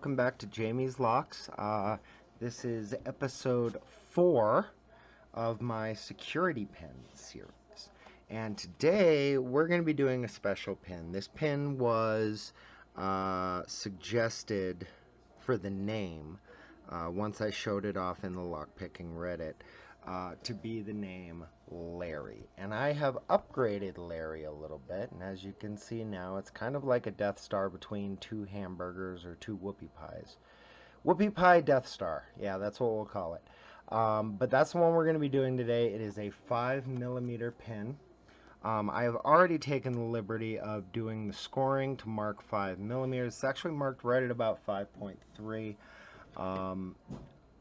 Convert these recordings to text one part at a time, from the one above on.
welcome back to JamiesLocks. This is episode 4 of my security pin series. And today we're going to be doing a special pin. This pin was suggested for the name once I showed it off in the Lockpicking Reddit to be the name Larry. And I have upgraded Larry a little bit, and as you can see now, it's kind of like a Death Star between two hamburgers or two whoopie pies. Whoopie pie Death Star, yeah, that's what we'll call it. But that's the one we're going to be doing today. It is a 5mm pin. I have already taken the liberty of doing the scoring to mark 5mm. It's actually marked right at about 5.3.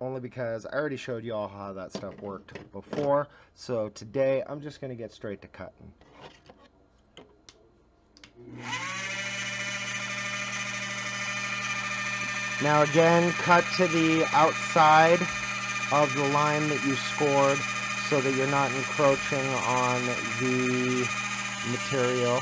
Only because I already showed you all how that stuff worked before. So today I'm just going to get straight to cutting. Now again, cut to the outside of the line that you scored so that you're not encroaching on the material.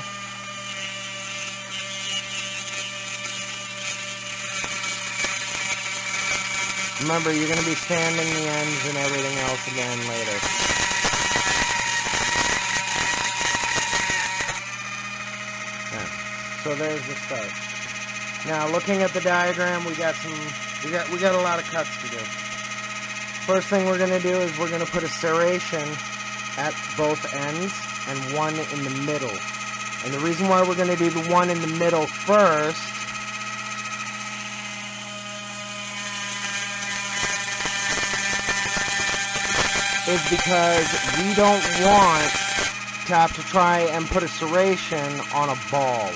Remember, you're going to be sanding the ends and everything else again later. Yeah. So there's the start. Now, looking at the diagram, we got a lot of cuts to do. First thing we're going to do is we're going to put a serration at both ends and one in the middle. And the reason why we're going to do the one in the middle first is because we don't want to have to try and put a serration on a ball.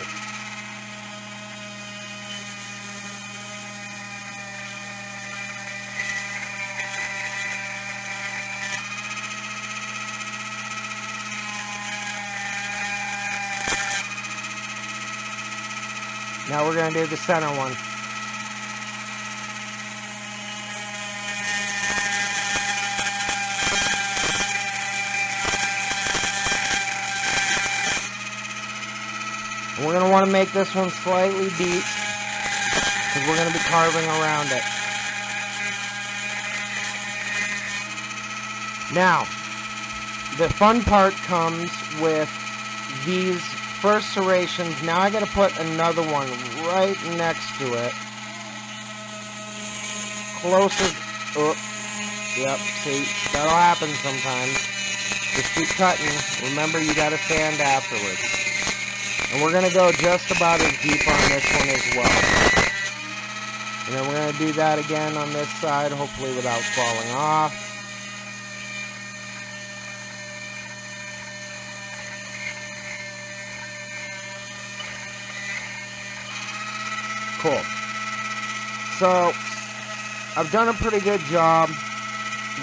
Now we're going to do the center one. We're going to want to make this one slightly deep because we're going to be carving around it. Now, the fun part comes with these first serrations. Now I got to put another one right next to it. Closer. Oh, yep, see, that'll happen sometimes. Just keep cutting. Remember, you got to sand afterwards. And we're going to go just about as deep on this one as well. And then we're going to do that again on this side, hopefully without falling off. Cool. So, I've done a pretty good job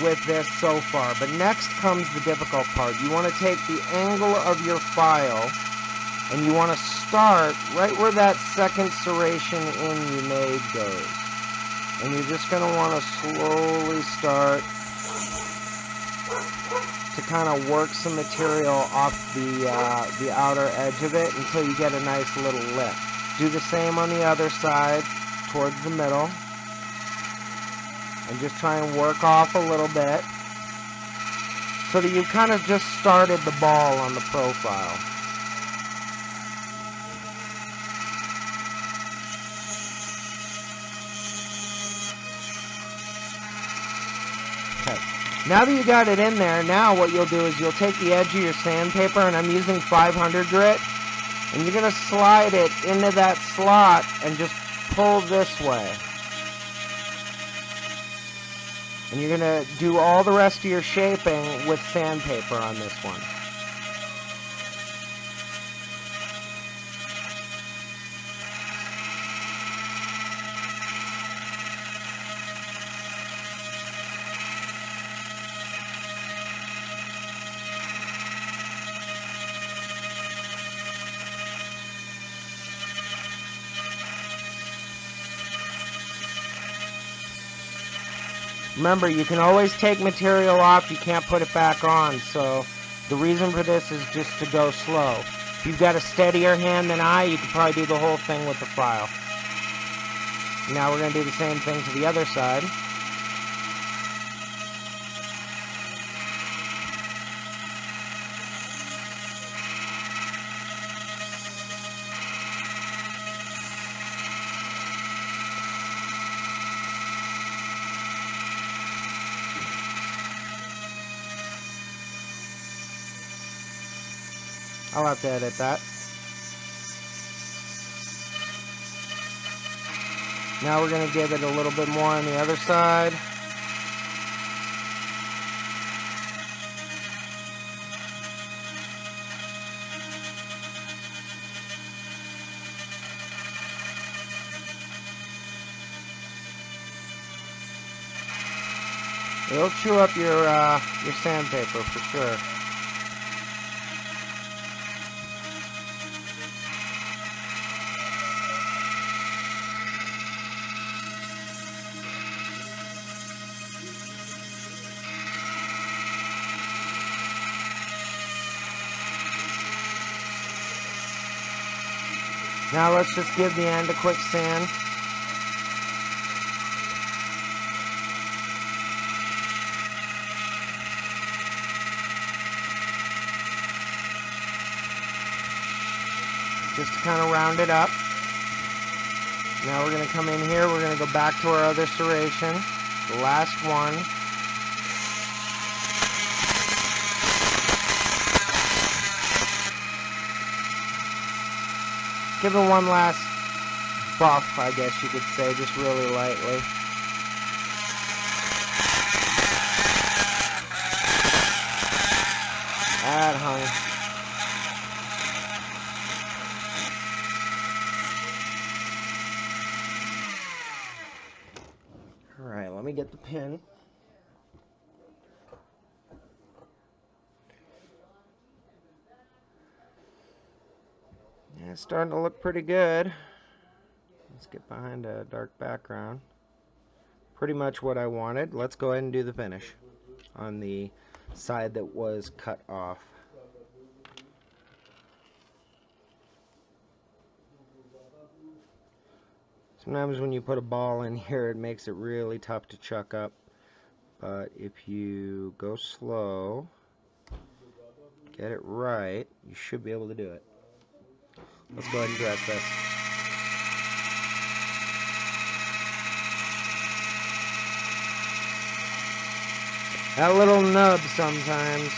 with this so far. But next comes the difficult part. You want to take the angle of your file and you want to start right where that second serration in you made goes. And you're just going to want to slowly start to kind of work some material off the outer edge of it until you get a nice little lip. Do the same on the other side towards the middle. And just try and work off a little bit so that you kind of just started the ball on the profile. Now that you got it in there, now what you'll do is you'll take the edge of your sandpaper, and I'm using 500 grit, and you're going to slide it into that slot and just pull this way. And you're going to do all the rest of your shaping with sandpaper on this one. Remember, you can always take material off, you can't put it back on, so the reason for this is just to go slow. If you've got a steadier hand than I, you could probably do the whole thing with the file. Now we're going to do the same thing to the other side. I'll have to edit that. Now we're going to give it a little bit more on the other side. It'll chew up your sandpaper for sure. Now let's just give the end a quick sand. Just to kind of round it up. Now we're going to come in here, we're going to go back to our other serration, the last one. Give it one last buff, I guess you could say, just really lightly. That hung. Alright, let me get the pin. Yeah, it's starting to look pretty good. Let's get behind a dark background. Pretty much what I wanted. Let's go ahead and do the finish on the side that was cut off. Sometimes when you put a ball in here, it makes it really tough to chuck up. But if you go slow, get it right, you should be able to do it. Let's go ahead and dress this. That little nub sometimes.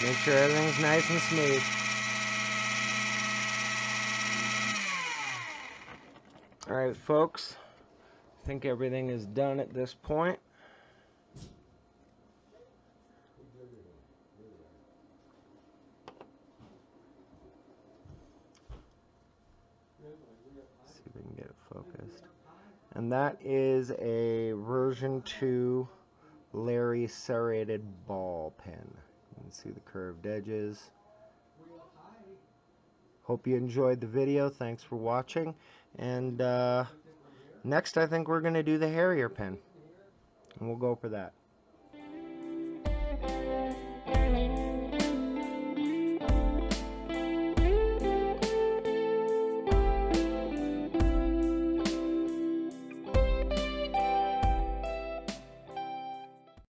Make sure everything's nice and smooth. Alright folks, I think everything is done at this point. See if we can get it focused. And that is a version 2 Larry serrated ball pen. You can see the curved edges. Hope you enjoyed the video. Thanks for watching. And next I think we're going to do the Harrier pen. And we'll go for that.